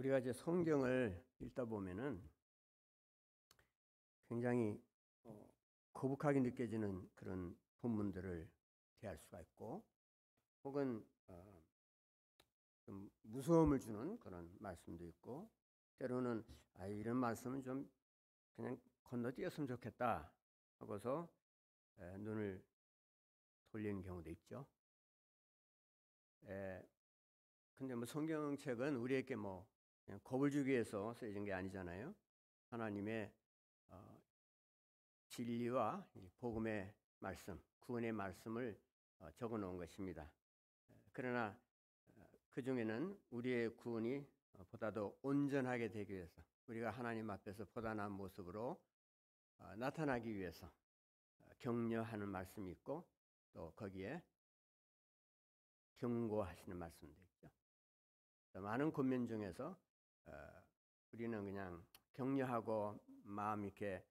우리가 이제 성경을 읽다 보면은 굉장히 거북하게 느껴지는 그런 본문들을 대할 수가 있고, 혹은 좀 무서움을 주는 그런 말씀도 있고, 때로는 이런 말씀은 좀 그냥 건너뛰었으면 좋겠다 하고서 눈을 돌리는 경우도 있죠. 근데 뭐 성경책은 우리에게 뭐 그냥 겁을 주기 위해서 쓰여진 게 아니잖아요. 하나님의 진리와 복음의 말씀, 구원의 말씀을 적어 놓은 것입니다. 그러나 그 중에는 우리의 구원이 보다 더 온전하게 되기 위해서, 우리가 하나님 앞에서 보다 나은 모습으로 나타나기 위해서 격려하는 말씀이 있고, 또 거기에 경고하시는 말씀도 있죠. 많은 권면 중에서 우리는 그냥 격려하고 마음 이렇게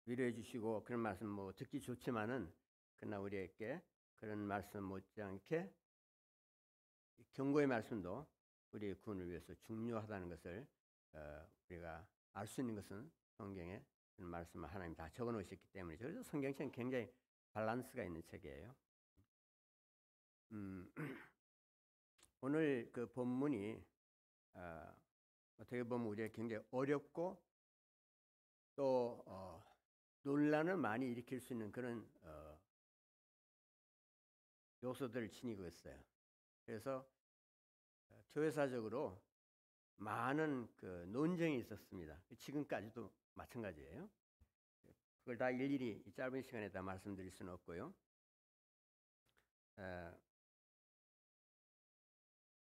위로해 주시고 그런 말씀 뭐 듣기 좋지만은, 그러나 우리에게 그런 말씀 못지않게 경고의 말씀도 우리의 구원을 위해서 중요하다는 것을 우리가 알 수 있는 것은 성경에 그런 말씀을 하나님 다 적어 놓으셨기 때문이죠. 그래서 성경책은 굉장히 밸런스가 있는 책이에요. 오늘 그 본문이 어떻게 보면 우리에게 굉장히 어렵고 또 논란을 많이 일으킬 수 있는 그런 요소들을 지니고 있어요. 그래서 교회사적으로 많은 그 논쟁이 있었습니다. 지금까지도 마찬가지예요. 그걸 다 일일이 이 짧은 시간에 다 말씀드릴 수는 없고요.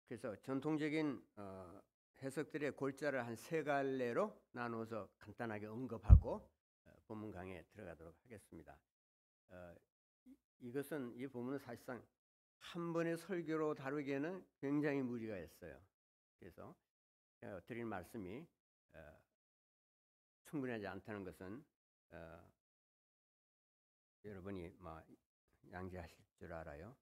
그래서 전통적인 해석들의 골자를 한 세 갈래로 나누어서 간단하게 언급하고 본문 강의에 들어가도록 하겠습니다. 이 본문은 사실상 한 번의 설교로 다루기에는 굉장히 무리가 있어요. 그래서 드릴 말씀이 충분하지 않다는 것은 여러분이 양지하실 줄 알아요.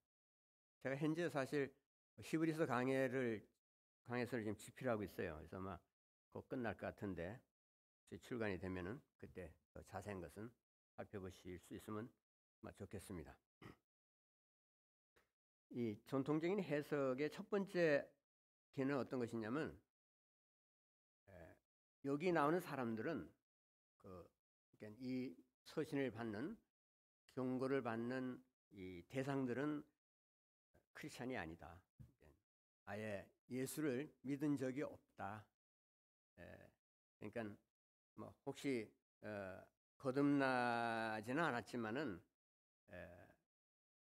제가 현재 사실 히브리서 강해서를 지금 집필하고 있어요. 그래서 곧 끝날 것 같은데, 출간이 되면은 그때 더 자세한 것은 살펴보실 수 있으면 좋겠습니다. 이 전통적인 해석의 첫 번째 개는 어떤 것이냐면, 여기 나오는 사람들은 그러니까 이 서신을 받는, 경고를 받는 이 대상들은 크리스찬이 아니다. 아예 예수를 믿은 적이 없다. 그러니까 혹시 거듭나지는 않았지만은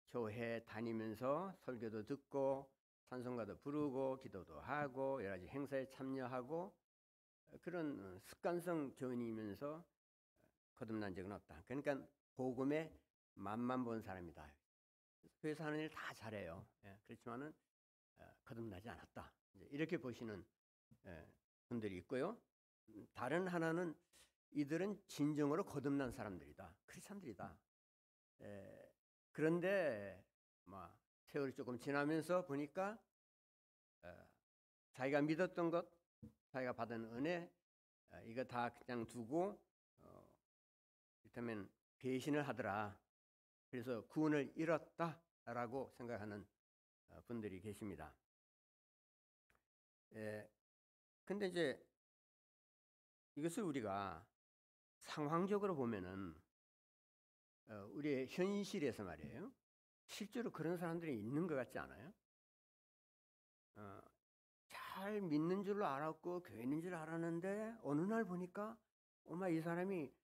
교회 다니면서 설교도 듣고 찬송가도 부르고 기도도 하고 여러 가지 행사에 참여하고 그런 습관성 교인이면서 거듭난 적은 없다. 그러니까 복음에 맛만 본 사람이다. 교회에서 하는 일 다 잘해요. 그렇지만은 거듭나지 않았다. 이렇게 보시는 분들이 있고요. 다른 하나는 이들은 진정으로 거듭난 사람들이다. 크리스찬들이다. 그런데 세월이 조금 지나면서 보니까 자기가 믿었던 것, 자기가 받은 은혜, 이거 다 그냥 두고 이를테면 배신을 하더라. 그래서 구원을 잃었다라고 생각하는 분들이 계십니다. 근데 이제 이것을 우리가 상황적으로 보면은 우리의 현실에서 말이에요. 실제로 그런 사람들이 있는 것 같지 않아요? 잘 믿는 줄로 알았고 교회 있는 줄 알았는데 어느 날 보니까 이 사람이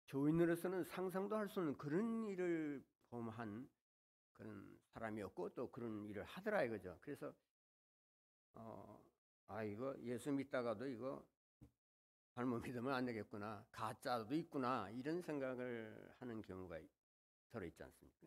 교인으로서는 상상도 할 수 없는 그런 일을 범한 그런 사람이었고 또 그런 일을 하더라 이거죠. 그래서 이거 예수 믿다가도 이거 잘못 믿으면 안 되겠구나, 가짜도 있구나, 이런 생각을 하는 경우가 들어 있지 않습니까?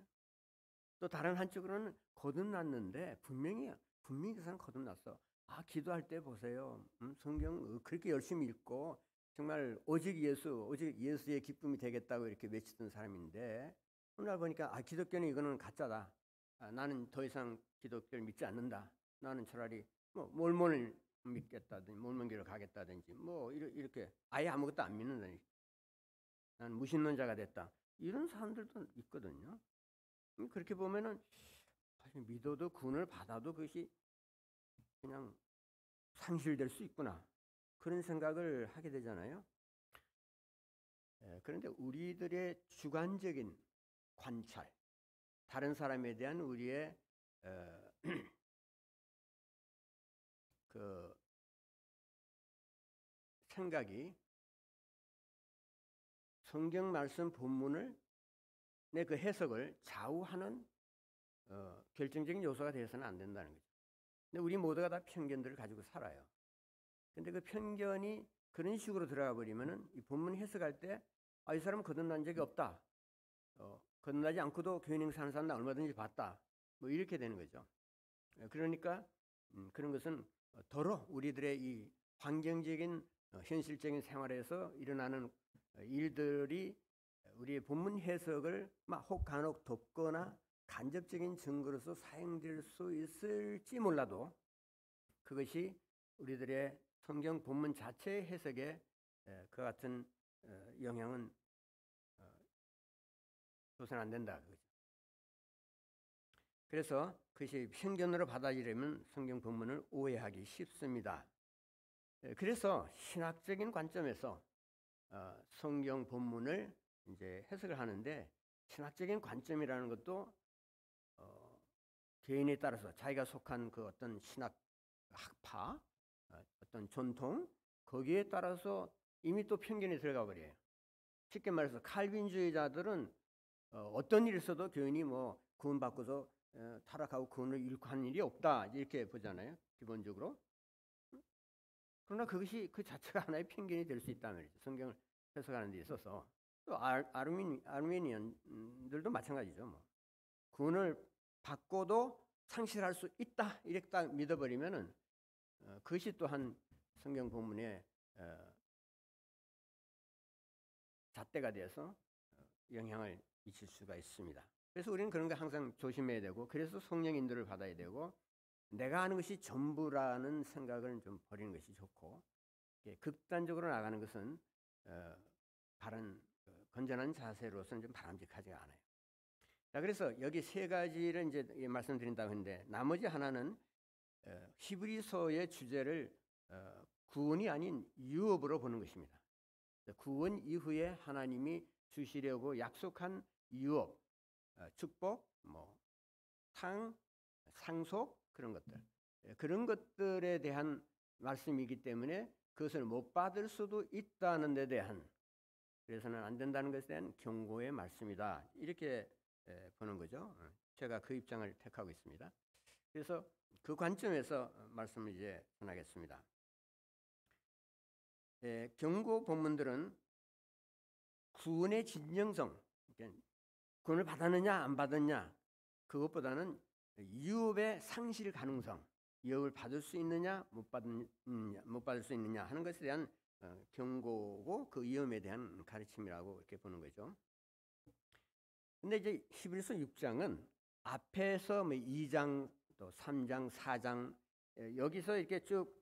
또 다른 한쪽으로는 거듭났는데 분명히 그 사람 거듭났어. 기도할 때 보세요. 성경 그렇게 열심히 읽고 정말 오직 예수의 기쁨이 되겠다고 이렇게 외치던 사람인데 오늘 보니까 기독교는 이거는 가짜다. 나는 더 이상 기독교를 믿지 않는다. 나는 차라리 몰몬을 믿겠다든지 못 믿기로 가겠다든지 뭐 이렇게 아예 아무것도 안 믿는다니. 난 무신론자가 됐다. 이런 사람들도 있거든요. 그렇게 보면은 사실 믿어도 구원을 받아도 그것이 그냥 상실될 수 있구나. 그런 생각을 하게 되잖아요. 그런데 우리들의 주관적인 관찰, 다른 사람에 대한 우리의 그 생각이 성경 말씀 본문을 내 그 해석을 좌우하는 결정적인 요소가 되어서는 안 된다는 거죠. 근데 우리 모두가 다 편견들을 가지고 살아요. 근데 그 편견이 그런 식으로 들어가 버리면은 이 본문 해석할 때 이 사람은 거듭난 적이 없다. 거듭나지 않고도 교인 행사하는 사람 나 얼마든지 봤다. 뭐 이렇게 되는 거죠. 그러니까 그런 것은 더러 우리들의 이 환경적인 현실적인 생활에서 일어나는 일들이 우리의 본문 해석을 혹 간혹 돕거나 간접적인 증거로서 사용될 수 있을지 몰라도 그것이 우리들의 성경 본문 자체의 해석에 그 같은 영향은 줘서는 안 된다. 그래서 그것이 편견으로 받아들이려면 성경 본문을 오해하기 쉽습니다. 그래서 신학적인 관점에서 성경 본문을 이제 해석을 하는데 신학적인 관점이라는 것도 개인에 따라서 자기가 속한 그 어떤 신학 학파, 어떤 전통 거기에 따라서 이미 또 편견이 들어가 버려요. 쉽게 말해서 칼빈주의자들은 어떤 일이 있어도 교인이 뭐 구원받고서 타락하고 구원을 잃고 하는 일이 없다 이렇게 보잖아요. 기본적으로. 그러나 그것이 그 자체가 하나의 편견이 될 수 있다는 말이죠. 성경을 해석하는 데 있어서. 또 아르메니언들도 마찬가지죠. 뭐. 구원을 받고도 상실할 수 있다 이렇게 딱 믿어버리면은 그것이 또한 성경 본문의 잣대가 되어서 영향을 미칠 수가 있습니다. 그래서 우리는 그런 거 항상 조심해야 되고 그래서 성령 인도를 받아야 되고 내가 아는 것이 전부라는 생각을 좀 버리는 것이 좋고 극단적으로 나가는 것은 바른 건전한 자세로서는 좀 바람직하지가 않아요. 자, 그래서 여기 세 가지를 이제 말씀드린다고 했는데 나머지 하나는 히브리서의 주제를 구원이 아닌 유업으로 보는 것입니다. 구원 이후에 하나님이 주시려고 약속한 유업, 축복, 상속 그런 것들, 그런 것들에 대한 말씀이기 때문에 그것을 못 받을 수도 있다는 데 대한 그래서는 안 된다는 것에 대한 경고의 말씀이다. 이렇게 보는 거죠. 제가 그 입장을 택하고 있습니다. 그래서 그 관점에서 말씀을 이제 전하겠습니다. 경고 본문들은 구원의 진정성, 구원을 받았느냐 안 받았냐 그것보다는 유업의 상실 가능성, 유업을 받을 수 있느냐 못 받을 수 있느냐 하는 것에 대한 경고고 그 위험에 대한 가르침이라고 이렇게 보는 거죠. 근데 이제 히브리서 6장은 앞에서 2장 또 3장 4장 여기서 이렇게 쭉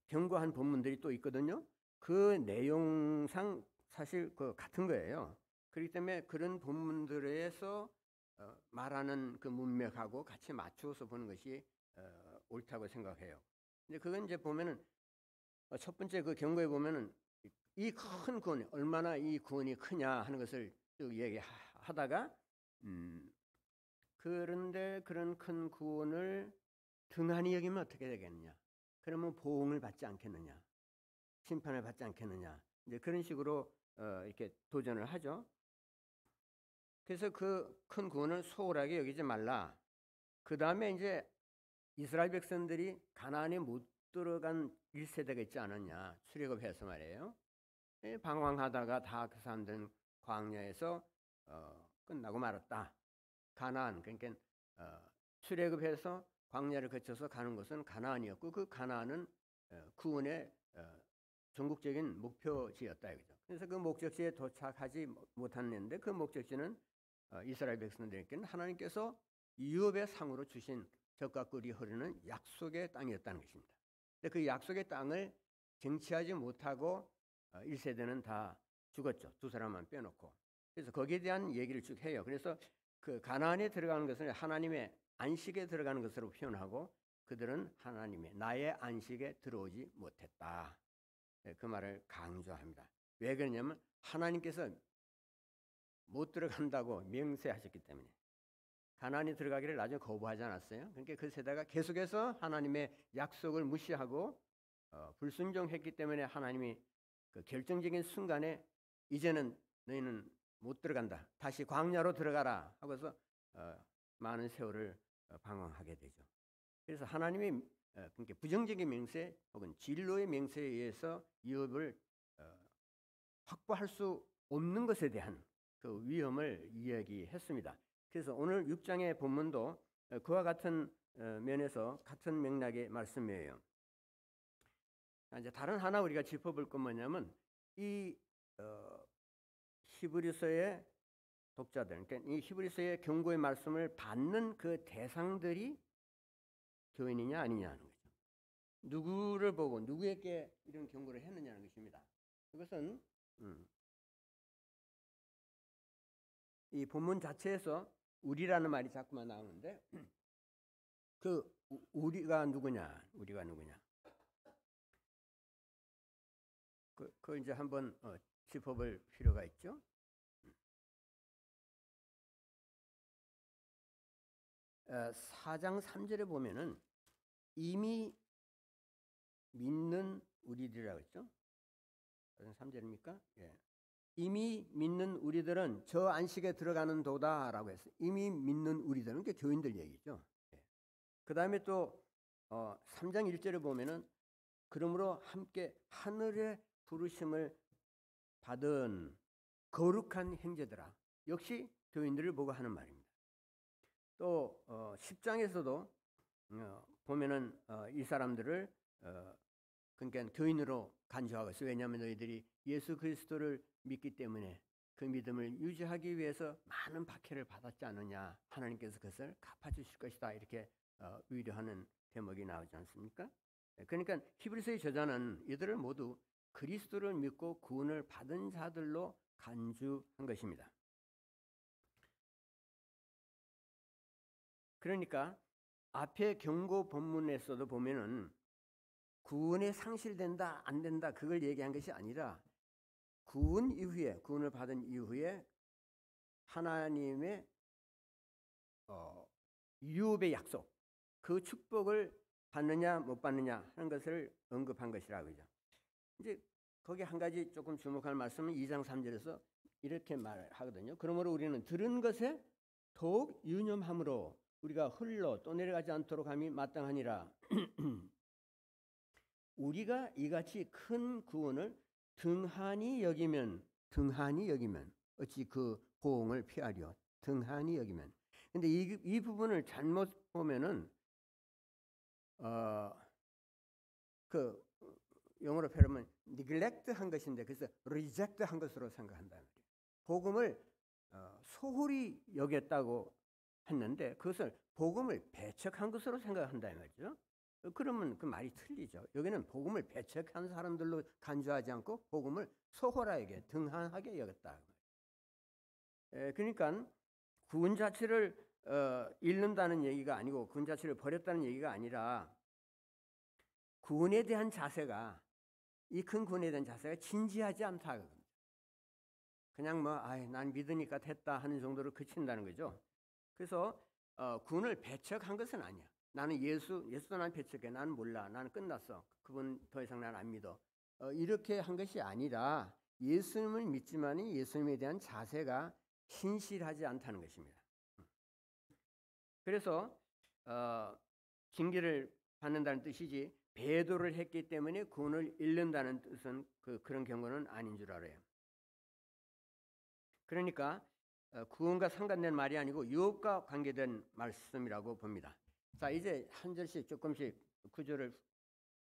경고한 본문들이 또 있거든요. 그 내용상 사실 그 같은 거예요. 그렇기 때문에 그런 본문들에서 말하는 그 문맥하고 같이 맞추어서 보는 것이 옳다고 생각해요. 근데 그건 이제 보면은 첫 번째 그 경고에 보면은 이 큰 구원 얼마나 이 구원이 크냐 하는 것을 쭉 얘기하다가 그런데 그런 큰 구원을 등한히 여기면 어떻게 되겠느냐? 그러면 보응을 받지 않겠느냐? 심판을 받지 않겠느냐? 이제 그런 식으로 이렇게 도전을 하죠. 그래서 그 큰 구원을 소홀하게 여기지 말라. 그 다음에 이제 이스라엘 백성들이 가나안에 못 들어간 1세대가 있지 않았냐? 출애굽해서 말이에요. 방황하다가 다 그 사람들은 광야에서 끝나고 말았다. 가나안 그러니까 출애굽해서 광야를 거쳐서 가는 곳은 가나안이었고 그 가나안은 구원의 전국적인 목표지였다 이거죠. 그래서 그 목적지에 도착하지 못했는데 그 목적지는 이스라엘 백성들에게는 하나님께서 유업의 상으로 주신 젖과 꿀이 흐르는 약속의 땅이었다는 것입니다. 근데 그 약속의 땅을 쟁취하지 못하고 1세대는 다 죽었죠. 두 사람만 빼놓고. 그래서 거기에 대한 얘기를 쭉 해요. 그래서 그 가나안에 들어가는 것은 하나님의 안식에 들어가는 것으로 표현하고 그들은 하나님의 나의 안식에 들어오지 못했다. 그 말을 강조합니다. 왜 그러냐면 하나님께서 못 들어간다고 명세하셨기 때문에. 가나안에 들어가기를 나중에 거부하지 않았어요. 그러니까 그 세대가 계속해서 하나님의 약속을 무시하고 불순종했기 때문에 하나님이 그 결정적인 순간에 이제는 너희는 못 들어간다. 다시 광야로 들어가라 하고서 많은 세월을 방황하게 되죠. 그래서 하나님의 그러니까 부정적인 명세 혹은 진로의 명세에 의해서 유업을 확보할 수 없는 것에 대한 그 위험을 이야기했습니다. 그래서 오늘 6장의 본문도 그와 같은 면에서 같은 맥락의 말씀이에요. 이제 다른 하나 우리가 짚어볼 건 뭐냐면 이 히브리서의 독자들, 그러니까 이 히브리서의 경고의 말씀을 받는 그 대상들이 교인이냐 아니냐는 거죠. 누구를 보고 누구에게 이런 경고를 했느냐는 것입니다. 이것은 이 본문 자체에서 우리라는 말이 자꾸만 나오는데 그 우리가 누구냐, 우리가 누구냐. 그 이제 한번 짚어볼 필요가 있죠. 4장 3절에 보면은 이미 믿는 우리들이라고 했죠. 4장 3절입니까? 예. 이미 믿는 우리들은 저 안식에 들어가는 도다라고 했어요. 이미 믿는 우리들은 그 교인들 얘기죠. 예. 그 다음에 또 3장 1절에 보면은 그러므로 함께 하늘의 부르심을 받은 거룩한 형제들아, 역시 교인들을 보고 하는 말입니다. 또 10장에서도 보면은 이 사람들을 그러니까 교인으로 간주하고 있어요. 왜냐하면 너희들이 예수 그리스도를 믿기 때문에 그 믿음을 유지하기 위해서 많은 박해를 받았지 않느냐. 하나님께서 그것을 갚아주실 것이다. 이렇게 위로하는 대목이 나오지 않습니까? 그러니까 히브리서의 저자는 이들을 모두 그리스도를 믿고 구원을 받은 자들로 간주한 것입니다. 그러니까 앞에 경고 본문에서도 보면은 구원에 상실된다 안 된다 그걸 얘기한 것이 아니라 구원 이후에 구원을 받은 이후에 하나님의 유업의 약속 그 축복을 받느냐 못 받느냐 하는 것을 언급한 것이라고 하죠. 이제 거기 한 가지 조금 주목할 말씀은 2장 3절에서 이렇게 말하거든요. 그러므로 우리는 들은 것에 더욱 유념함으로 우리가 흘러 또 내려가지 않도록 함이 마땅하니라. 우리가 이같이 큰 구원을 등한히 여기면 어찌 그 보응을 피하려. 등한히 여기면. 근데 이 부분을 잘못 보면은 그 영어로 표현하면 neglect 한 것인데 그래서 reject 한 것으로 생각한다는 거예요. 복음을 소홀히 여겼다고 했는데 그것을 복음을 배척한 것으로 생각한다는 거죠. 그러면 그 말이 틀리죠. 여기는 복음을 배척한 사람들로 간주하지 않고 복음을 소홀하게 등한하게 여겼다. 그러니까 구원 자체를 잃는다는 얘기가 아니고 구원 자체를 버렸다는 얘기가 아니라 구원에 대한 자세가 이 큰 구원에 대한 자세가 진지하지 않다. 그냥 난 믿으니까 됐다 하는 정도로 그친다는 거죠. 그래서 구원을 배척한 것은 아니야. 나는 예수도 난 배척해. 나는 몰라. 나는 끝났어. 그분 더 이상 난 안 믿어. 이렇게 한 것이 아니라 예수님을 믿지만 예수님에 대한 자세가 신실하지 않다는 것입니다. 그래서 징계를 받는다는 뜻이지 배도를 했기 때문에 구원을 잃는다는 뜻은 그런 경우는 아닌 줄 알아요. 그러니까 구원과 상관된 말이 아니고 유업과 관계된 말씀이라고 봅니다. 자, 이제 한 절씩 조금씩 구절을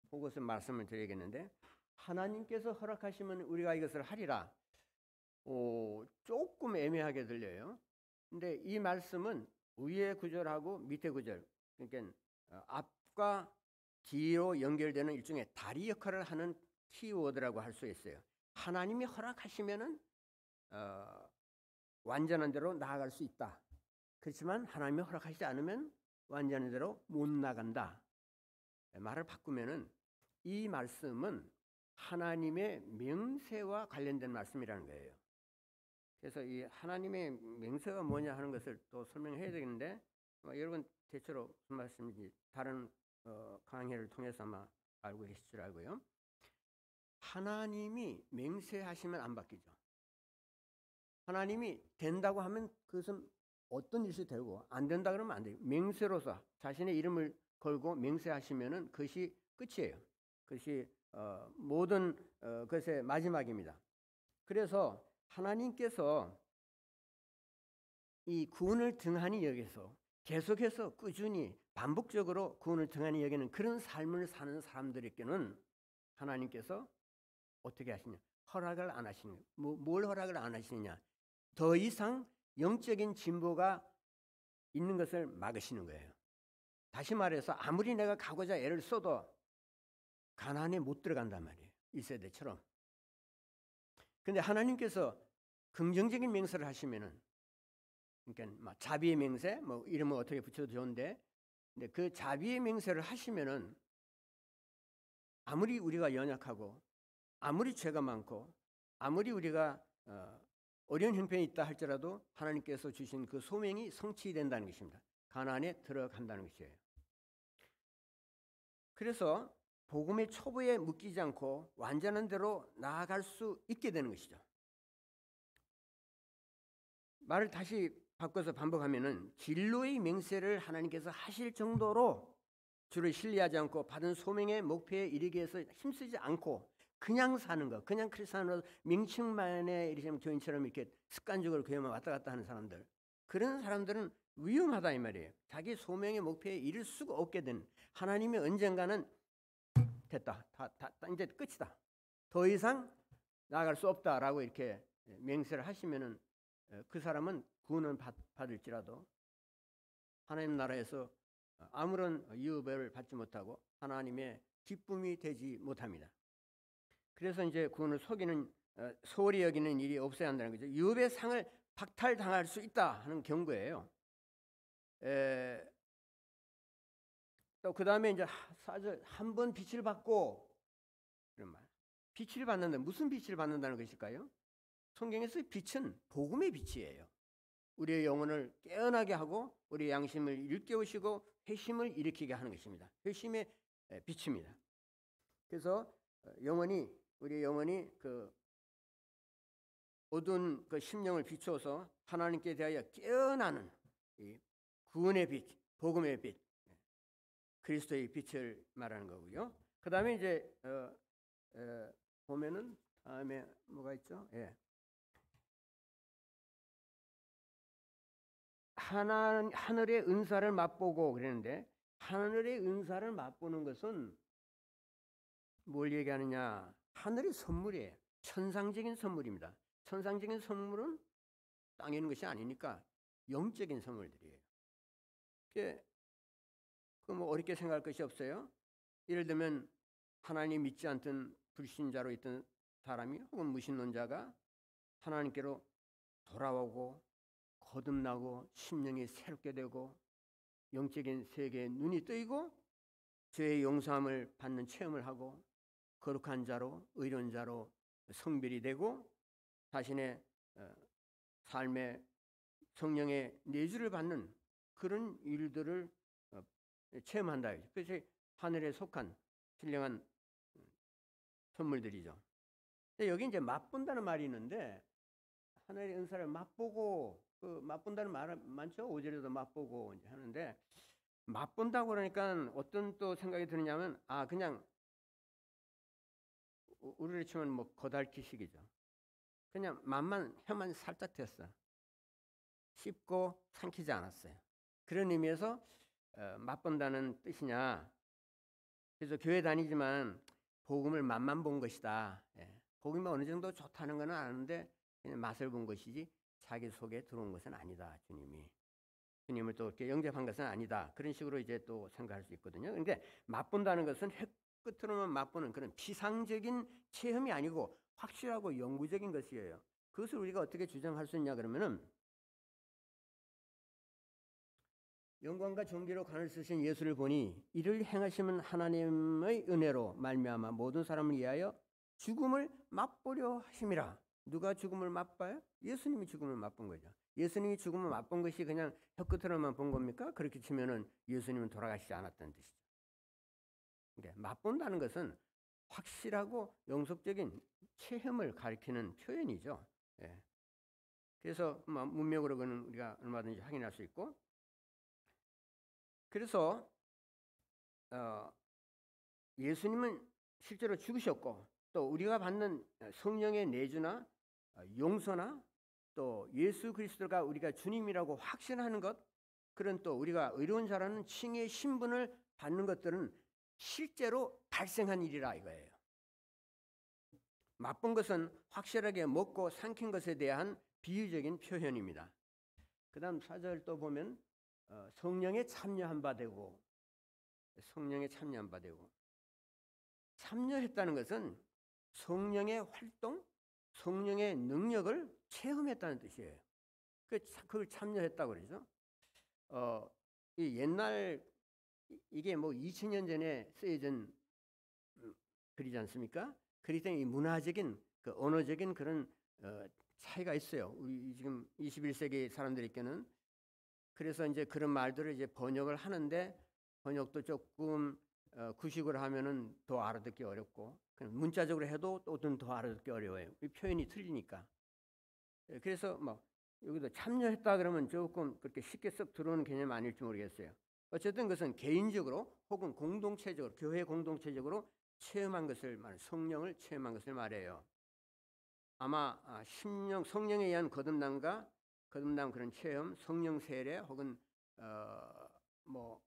보고서 말씀을 드리겠는데 하나님께서 허락하시면 우리가 이것을 하리라. 조금 애매하게 들려요. 근데 이 말씀은 위의 구절하고 밑에 구절, 그러니까 앞과 뒤로 연결되는 일종의 다리 역할을 하는 키워드라고 할 수 있어요. 하나님이 허락하시면은 완전한 대로 나아갈 수 있다. 그렇지만 하나님이 허락하시지 않으면 완전한 대로 못 나간다. 말을 바꾸면은 이 말씀은 하나님의 명세와 관련된 말씀이라는 거예요. 그래서 이 하나님의 명세가 뭐냐 하는 것을 또 설명해야 되겠는데 여러분 대체로 무슨 말씀인지 다른 강해를 통해서 아마 알고 계실 줄 알고요. 하나님이 맹세하시면 안 바뀌죠. 하나님이 된다고 하면 그것은 어떤 일이 되고 안 된다 그러면 안 돼요. 맹세로서 자신의 이름을 걸고 맹세하시면은 그것이 끝이에요. 그것이 모든 것의 마지막입니다. 그래서 하나님께서 이 구원을 등한히 여기서 계속해서 꾸준히 반복적으로 구원을 등한히 여기는 그런 삶을 사는 사람들에게는 하나님께서 어떻게 하시냐? 허락을 안 하시는 거예요. 뭘 허락을 안 하시느냐? 더 이상 영적인 진보가 있는 것을 막으시는 거예요. 다시 말해서 아무리 내가 가고자 애를 써도 가나안에 못 들어간단 말이에요. 1세대처럼. 근데 하나님께서 긍정적인 맹세를 하시면은, 그러니까 자비의 맹세, 뭐 이름을 어떻게 붙여도 좋은데, 근데 그 자비의 맹세를 하시면은 아무리 우리가 연약하고, 아무리 죄가 많고, 아무리 우리가 어려운 형편이 있다 할지라도 하나님께서 주신 그 소명이 성취된다는 것입니다. 가나안에 들어간다는 것이에요. 그래서 복음의 초보에 묶이지 않고 완전한 대로 나아갈 수 있게 되는 것이죠. 말을 다시 바꿔서 반복하면은 진로의 맹세를 하나님께서 하실 정도로 주를 신뢰하지 않고 받은 소명의 목표에 이르기 위해서 힘쓰지 않고 그냥 사는 것, 그냥 크리스찬으로 명칭만에 이렇게 교인처럼 이렇게 습관적으로 교회만 왔다 갔다 하는 사람들, 그런 사람들은 위험하다 이 말이에요. 자기 소명의 목표에 이를 수가 없게 된, 하나님이 언젠가는 됐다, 이제 끝이다, 더 이상 나아갈 수 없다라고 이렇게 맹세를 하시면은 그 사람은 구원은 받을지라도 하나님 나라에서 아무런 유업을 받지 못하고 하나님의 기쁨이 되지 못합니다. 그래서 이제 구원을 속이는 소홀히 여기는 일이 없어야 한다는 거죠. 유업의 상을 박탈당할 수 있다 하는 경고예요. 또 그 다음에 이제 4절 한 번 빛을 받고 그런 말. 빛을 받는다. 무슨 빛을 받는다는 것일까요? 성경에서 빛은 복음의 빛이에요. 우리의 영혼을 깨어나게 하고 우리의 양심을 일깨우시고 회심을 일으키게 하는 것입니다. 회심의 빛입니다. 그래서 우리의 영혼이 그 어두운 그 심령을 비추어서 하나님께 대하여 깨어나는 이 구원의 빛, 복음의 빛, 그리스도의 빛을 말하는 거고요. 그 다음에 이제 보면은 다음에 뭐가 있죠? 예. 하늘의 은사를 맛보고 그랬는데, 하늘의 은사를 맛보는 것은 뭘 얘기하느냐? 하늘의 선물이에요. 천상적인 선물입니다. 천상적인 선물은 땅에 있는 것이 아니니까 영적인 선물들이에요. 그 뭐 어렵게 생각할 것이 없어요. 예를 들면 하나님 믿지 않던 불신자로 있던 사람이 혹은 무신론자가 하나님께로 돌아오고 거듭나고 심령이 새롭게 되고 영적인 세계에 눈이 뜨이고 죄의 용서함을 받는 체험을 하고 거룩한 자로 의로운 자로 성별이 되고 자신의 삶의 성령의 내주를 받는 그런 일들을 체험한다. 그것이 하늘에 속한 신령한 선물들이죠. 근데 여기 이제 맛본다는 말이 있는데, 하늘의 은사를 맛보고, 그 맛본다는 말 많죠. 5절에도 맛보고 이제 하는데, 맛본다고 그러니까 어떤 또 생각이 드느냐면, 그냥 우리로 치면 뭐 거달기식이죠. 그냥 혀만 살짝 됐어. 씹고 삼키지 않았어요. 그런 의미에서 맛본다는 뜻이냐. 그래서 교회 다니지만 복음을 맛만 본 것이다. 복음이 어느 정도 좋다는 건 아는데 그냥 맛을 본 것이지 자기 속에 들어온 것은 아니다. 주님이. 주님을 또 이렇게 영접한 것은 아니다. 그런 식으로 이제 또 생각할 수 있거든요. 그런데 맛본다는 것은 혀 끝으로만 맛보는 그런 피상적인 체험이 아니고 확실하고 영구적인 것이에요. 그것을 우리가 어떻게 주장할 수 있냐 그러면은 영광과 존귀로 관을 쓰신 예수를 보니 이를 행하시면 하나님의 은혜로 말미암아 모든 사람을 위하여 죽음을 맛보려 하심이라. 누가 죽음을 맛봐요? 예수님이 죽음을 맛본 거죠. 예수님이 죽음을 맛본 것이 그냥 혀끝으로만 본 겁니까? 그렇게 치면은 예수님은 돌아가시지 않았다는 뜻이죠. 그러니까 맛본다는 것은 확실하고 영속적인 체험을 가리키는 표현이죠. 예. 그래서 문맥으로 그는 우리가 얼마든지 확인할 수 있고, 그래서 예수님은 실제로 죽으셨고 또 우리가 받는 성령의 내주나 용서나 또 예수 그리스도가 우리가 주님이라고 확신하는 것, 그런 또 우리가 의로운 자라는 칭의 신분을 받는 것들은 실제로 발생한 일이라 이거예요. 맛본 것은 확실하게 먹고 삼킨 것에 대한 비유적인 표현입니다. 그 다음 4절 또 보면 성령에 참여한 바 되고, 성령에 참여한 바 되고, 참여했다는 것은 성령의 활동, 성령의 능력을 체험했다는 뜻이에요. 그걸 참여했다고 그러죠. 이 옛날 이게 뭐 2000년 전에 쓰여진 글이지 않습니까? 그렇기 때문에 이 문화적인 그 언어적인 그런 차이가 있어요. 우리 지금 21세기 사람들에게는. 그래서 이제 그런 말들을 이제 번역을 하는데 번역도 조금 구식으로 하면은 더 알아듣기 어렵고, 그냥 문자적으로 해도 또 더 알아듣기 어려워요. 이 표현이 틀리니까. 그래서 뭐 여기도 참여했다 그러면 조금 그렇게 쉽게 썩 들어오는 개념 아닐지 모르겠어요. 어쨌든 그것은 개인적으로 혹은 공동체적으로, 교회 공동체적으로 체험한 것을 성령을 체험한 것을 말해요. 아마 성령에 의한 거듭남과 거듭남 그런 체험, 성령 세례 혹은 뭐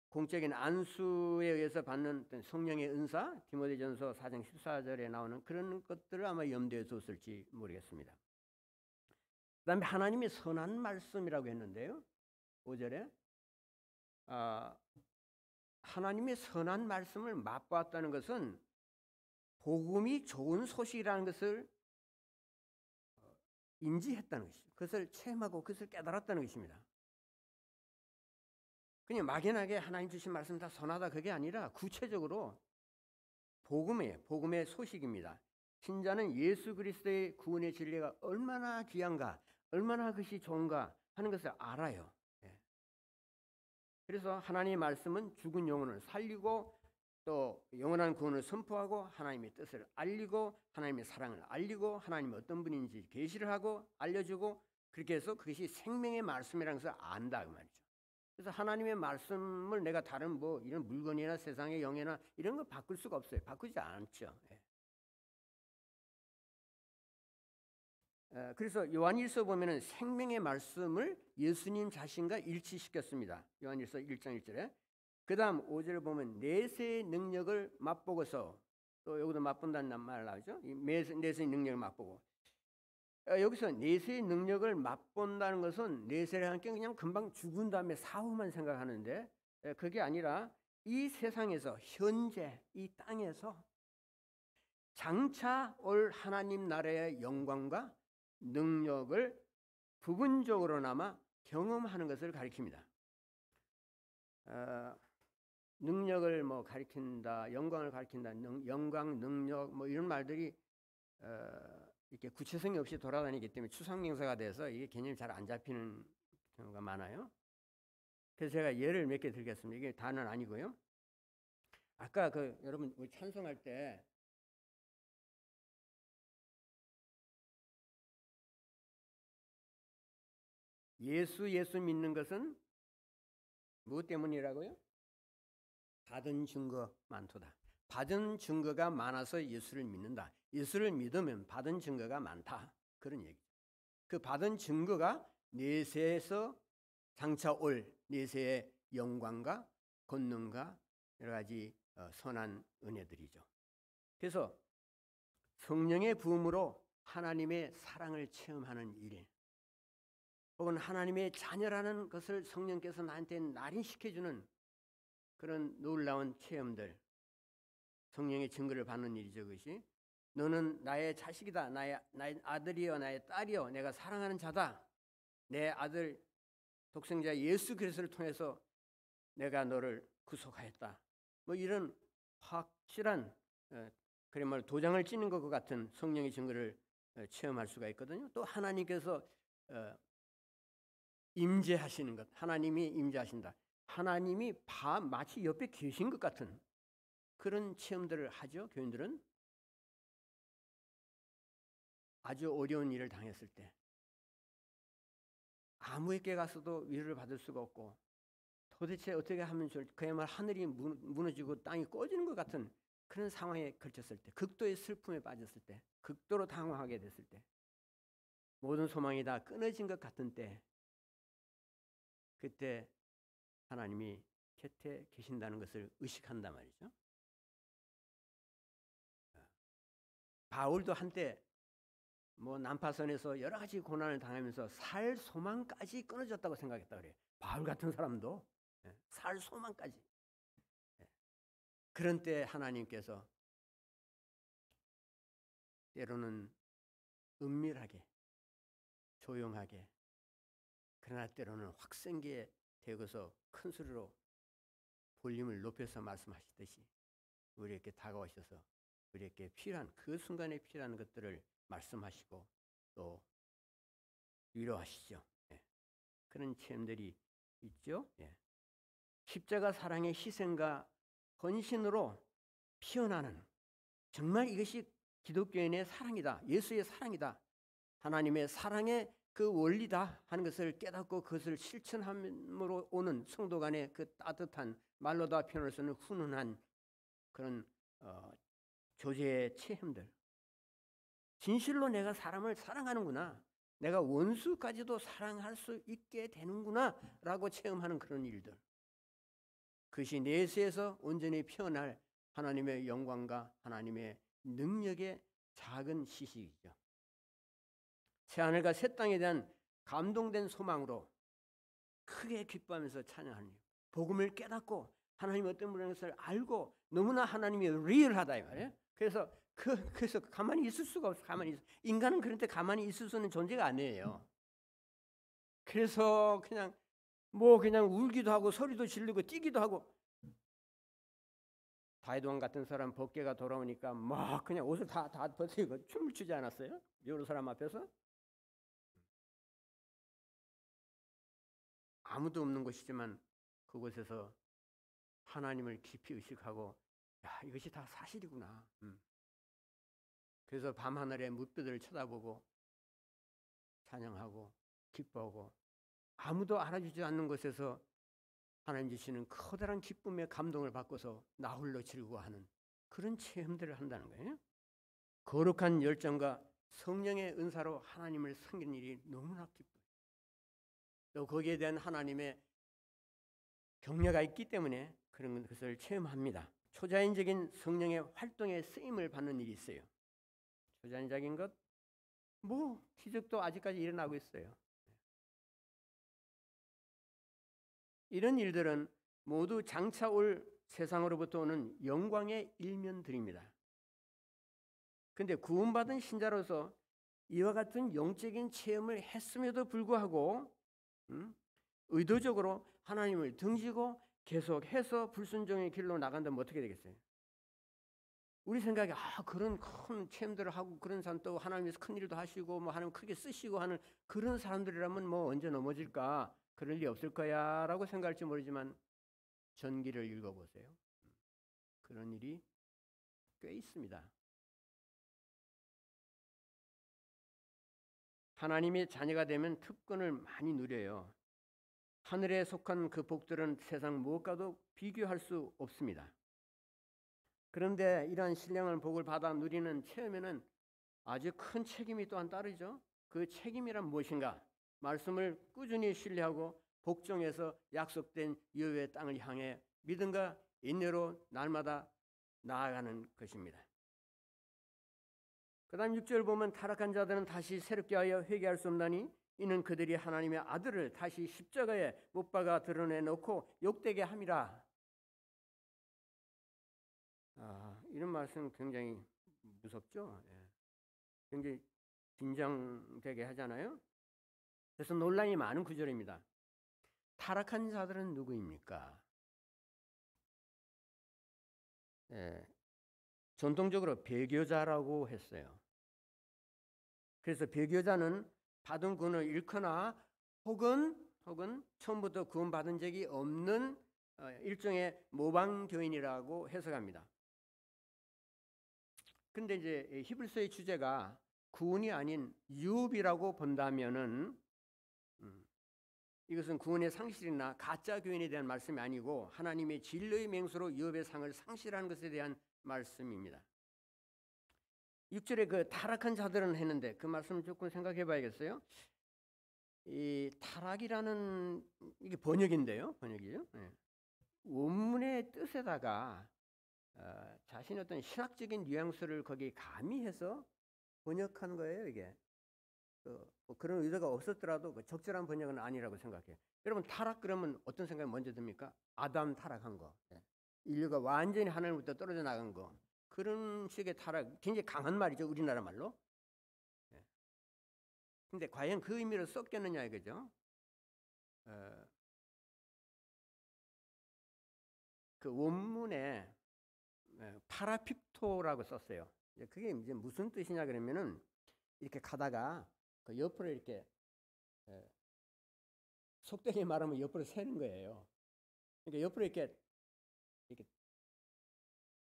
공적인 안수에 의해서 받는 성령의 은사, 디모데전서 4장 14절에 나오는 그런 것들을 아마 염두에 뒀을지 모르겠습니다. 그 다음에 하나님의 선한 말씀이라고 했는데요. 5절에 하나님의 선한 말씀을 맛보았다는 것은 복음이 좋은 소식이라는 것을 인지했다는 것이죠. 그것을 체험하고 그것을 깨달았다는 것입니다. 그냥 막연하게 하나님 주신 말씀 다 선하다 그게 아니라 구체적으로 복음의 소식입니다. 신자는 예수 그리스도의 구원의 진리가 얼마나 귀한가, 얼마나 그것이 좋은가 하는 것을 알아요. 그래서 하나님의 말씀은 죽은 영혼을 살리고 또 영원한 구원을 선포하고 하나님의 뜻을 알리고 하나님의 사랑을 알리고 하나님이 어떤 분인지 계시를 하고 알려주고, 그렇게 해서 그것이 생명의 말씀이라는 것을 안다 그 말이죠. 그래서 하나님의 말씀을 내가 다른 뭐 이런 물건이나 세상의 영예나 이런 거 바꿀 수가 없어요. 바꾸지 않죠. 그래서 요한일서 보면은 생명의 말씀을 예수님 자신과 일치시켰습니다. 요한일서 1장 1절에. 그 다음 5절을 보면 내세의 능력을 맛보고서, 또 여기도 맛본다는 말 나오죠. 내세의 능력을 맛보고. 여기서 내세의 능력을 맛본다는 것은 내세를 함께 그냥 금방 죽은 다음에 사후만 생각하는데, 그게 아니라 이 세상에서 현재 이 땅에서 장차 올 하나님 나라의 영광과 능력을 부분적으로나마 경험하는 것을 가리킵니다. 능력을 뭐 가리킨다, 영광을 가리킨다, 영광, 능력 뭐 이런 말들이 이렇게 구체성이 없이 돌아다니기 때문에 추상명사가 돼서 이게 개념이 잘 안 잡히는 경우가 많아요. 그래서 제가 예를 몇 개 들겠습니다. 이게 다는 아니고요. 아까 여러분 우리 찬송할 때 예수 믿는 것은 무엇 때문이라고요? 받은 증거 많도다. 받은 증거가 많아서 예수를 믿는다. 예수를 믿으면 받은 증거가 많다. 그런 얘기죠. 그 받은 증거가 내세에서 장차 올 내세의 영광과 권능과 여러 가지 선한 은혜들이죠. 그래서 성령의 부음으로 하나님의 사랑을 체험하는 일, 혹은 하나님의 자녀라는 것을 성령께서 나한테 날인시켜주는 그런 놀라운 체험들, 성령의 증거를 받는 일이죠. 그것이 너는 나의 자식이다, 나의 아들이여, 나의 딸이여, 내가 사랑하는 자다, 내 아들 독생자 예수 그리스도를 통해서 내가 너를 구속하였다. 뭐 이런 확실한 그런 말 도장을 찍는 것 같은 성령의 증거를 체험할 수가 있거든요. 또 하나님께서 임재하시는 것, 하나님이 임재하신다. 하나님이 마치 옆에 계신 것 같은 그런 체험들을 하죠. 교인들은 아주 어려운 일을 당했을 때 아무에게 가서도 위로를 받을 수가 없고 도대체 어떻게 하면 좋을지, 그야말로 하늘이 무너지고 땅이 꺼지는 것 같은 그런 상황에 걸쳤을 때, 극도의 슬픔에 빠졌을 때, 극도로 당황하게 됐을 때, 모든 소망이 다 끊어진 것 같은 때, 그때 하나님이 곁에 계신다는 것을 의식한단 말이죠. 바울도 한때 뭐 난파선에서 여러 가지 고난을 당하면서 살 소망까지 끊어졌다고 생각했다 그래요. 바울 같은 사람도 살 소망까지. 그런 때 하나님께서 때로는 은밀하게, 조용하게, 그러나 때로는 확성기에 대고서 큰 소리로 볼륨을 높여서 말씀하시듯이 우리에게 다가오셔서 우리에게 필요한, 그 순간에 필요한 것들을 말씀하시고 또 위로하시죠. 그런 체험들이 있죠. 십자가 사랑의 희생과 헌신으로 피어나는, 정말 이것이 기독교인의 사랑이다, 예수의 사랑이다, 하나님의 사랑의 그 원리다 하는 것을 깨닫고 그것을 실천함으로 오는 성도 간의 그 따뜻한, 말로 다 표현할 수 없는 훈훈한 그런 교제의 체험들, 진실로 내가 사람을 사랑하는구나, 내가 원수까지도 사랑할 수 있게 되는구나 라고 체험하는 그런 일들, 그것이 내세에서 온전히 피어날 하나님의 영광과 하나님의 능력의 작은 시식이죠. 새하늘과 새 땅에 대한 감동된 소망으로 크게 기뻐하면서 찬양하는 일, 복음을 깨닫고 하나님 어떤 분인 것을 알고 너무나 하나님이 리얼하다 이 말이에요. 그래서 가만히 있을 수가 없어. 인간은 그런데 가만히 있을 수 있는 존재가 아니에요. 그래서 그냥 울기도 하고 소리도 지르고 뛰기도 하고, 다이도왕 같은 사람 법궤가 돌아오니까 막 그냥 옷을 다 벗고 춤을 추지 않았어요? 여러 사람 앞에서? 아무도 없는 곳이지만 그곳에서 하나님을 깊이 의식하고, 야, 이것이 다 사실이구나. 그래서 밤하늘의 뭇별을 쳐다보고 찬양하고 기뻐하고, 아무도 알아주지 않는 곳에서 하나님 주시는 커다란 기쁨의 감동을 받고서 나홀로 즐거워하는 그런 체험들을 한다는 거예요. 거룩한 열정과 성령의 은사로 하나님을 섬기는 일이 너무나 기뻐요. 또 거기에 대한 하나님의 격려가 있기 때문에 그런 것을 체험합니다. 초자연적인 성령의 활동에 쓰임을 받는 일이 있어요. 초자연적인 것, 기적도 아직까지 일어나고 있어요. 이런 일들은 모두 장차 올 세상으로부터 오는 영광의 일면들입니다. 그런데 구원받은 신자로서 이와 같은 영적인 체험을 했음에도 불구하고 의도적으로 하나님을 등지고 계속해서 불순종의 길로 나간다면 어떻게 되겠어요? 우리 생각에 그런 큰 체험들을 하고 그런 사람, 또 하나님께서 큰 일도 하시고 하나님 크게 쓰시고 하는 그런 사람들이라면 언제 넘어질까? 그럴 리 없을 거야 라고 생각할지 모르지만 전기를 읽어보세요. 그런 일이 꽤 있습니다. 하나님의 자녀가 되면 특권을 많이 누려요. 하늘에 속한 그 복들은 세상 무엇과도 비교할 수 없습니다. 그런데 이러한 신령한 복을 받아 누리는 체험에는 아주 큰 책임이 또한 따르죠. 그 책임이란 무엇인가? 말씀을 꾸준히 신뢰하고 복종해서 약속된 여호와의 땅을 향해 믿음과 인내로 날마다 나아가는 것입니다. 그 다음 6절 보면 타락한 자들은 다시 새롭게 하여 회개할 수 없나니 이는 그들이 하나님의 아들을 다시 십자가에 못 박아 드러내놓고 욕되게 함이라. 이런 말씀 굉장히 무섭죠. 예. 굉장히 긴장되게 하잖아요. 그래서 논란이 많은 구절입니다. 타락한 자들은 누구입니까? 예. 전통적으로 배교자라고 했어요. 그래서 배교자는 받은 구원을 잃거나 혹은 처음부터 구원받은 적이 없는 일종의 모방 교인이라고 해석합니다. 근데 이제 히브리서의 주제가 구원이 아닌 유업이라고 본다면은 이것은 구원의 상실이나 가짜 교인에 대한 말씀이 아니고 하나님의 진리의 맹세로 유업의 상을 상실하는 것에 대한 말씀입니다. 6절에 그 타락한 자들은 했는데 그 말씀을 조금 생각해 봐야겠어요. 이 타락이라는 이게 번역인데요. 번역이죠. 네. 원문의 뜻에다가 자신의 어떤 신학적인 뉘앙스를 거기에 가미해서 번역한 거예요. 이게 뭐 그런 의도가 없었더라도 적절한 번역은 아니라고 생각해요. 여러분 타락 그러면 어떤 생각이 먼저 듭니까? 아담 타락한 거, 인류가 완전히 하나님부터 떨어져 나간 거, 그런 식의 타락 굉장히 강한 말이죠. 우리나라 말로. 근데 과연 그 의미로 썼겠느냐 이거죠. 그 원문에 파라핍토라고 썼어요. 그게 이제 무슨 뜻이냐 그러면은 이렇게 가다가 그 옆으로 이렇게 속되게 말하면 옆으로 새는 거예요. 그러니까 옆으로 이렇게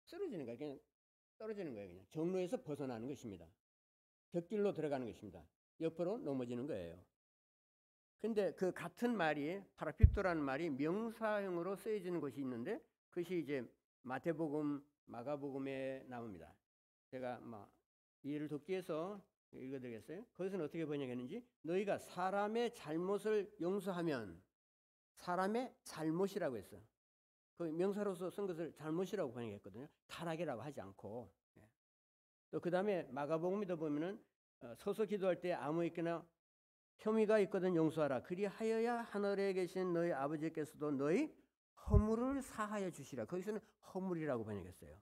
쓰러지는 거예요. 그냥 떨어지는 거예요. 그냥 정로에서 벗어나는 것입니다. 벽길로 들어가는 것입니다. 옆으로 넘어지는 거예요. 근데 그 같은 말이 파라핍토라는 말이 명사형으로 쓰여지는 것이 있는데 그것이 이제 마태복음, 마가복음에 나옵니다. 제가 이해를 돕기 위해서 읽어드리겠어요. 거기서는 어떻게 번역했는지, 너희가 사람의 잘못을 용서하면, 사람의 잘못이라고 했어요. 그 명사로서 쓴 것을 잘못이라고 번역했거든요. 타락이라고 하지 않고. 또 그 다음에 마가복음에도 보면은 서서 기도할 때 아무에게나 혐의가 있거든 용서하라. 그리하여야 하늘에 계신 너희 아버지께서도 너희 허물을 사하여 주시라. 거기서는 허물이라고 번역했어요.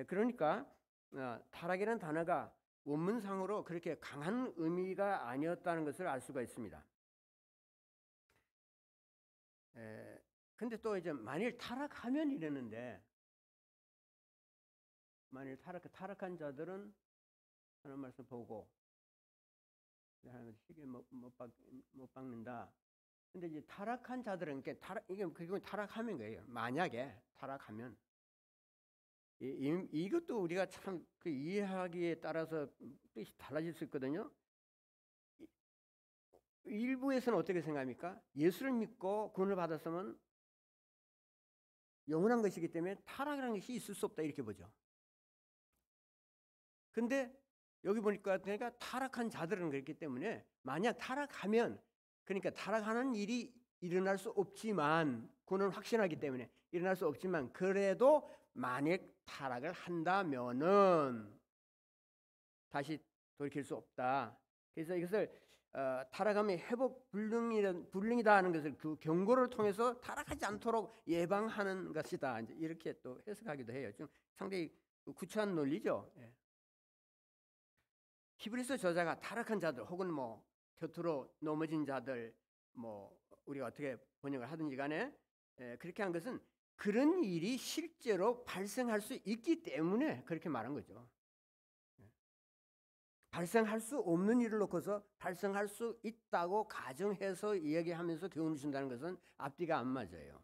그러니까 타락이라는 단어가 원문상으로 그렇게 강한 의미가 아니었다는 것을 알 수가 있습니다. 근데 또 이제 만일 타락하면 이랬는데, 만일 타락한 자들은 하나님 말씀 보고 하나님 시계 못 박는다. 근데 이제 타락한 자들은 이게 타락하면 거예요. 만약에 타락하면 이것도 우리가 참 그 이해하기에 따라서 뜻이 달라질 수 있거든요. 일부에서는 어떻게 생각합니까? 예수를 믿고 구원을 받았으면 영원한 것이기 때문에 타락이라는 것이 있을 수 없다 이렇게 보죠. 근데 여기 보니까 그러니까 타락한 자들은 그렇기 때문에 만약 타락하면, 그러니까 타락하는 일이 일어날 수 없지만, 그는 확신하기 때문에 일어날 수 없지만 그래도 만약 타락을 한다면은 다시 돌이킬 수 없다. 그래서 이것을 타락하면 회복 불능이다 하는 것을 그 경고를 통해서 타락하지 않도록 예방하는 것이다. 이렇게 또 해석하기도 해요. 좀 상당히 구차한 논리죠. 히브리서 저자가 타락한 자들 혹은 곁으로 넘어진 자들 우리가 어떻게 번역을 하든지 간에 그렇게 한 것은 그런 일이 실제로 발생할 수 있기 때문에 그렇게 말한 거죠. 발생할 수 없는 일을 놓고서 발생할 수 있다고 가정해서 이야기하면서 교훈을 준다는 것은 앞뒤가 안 맞아요.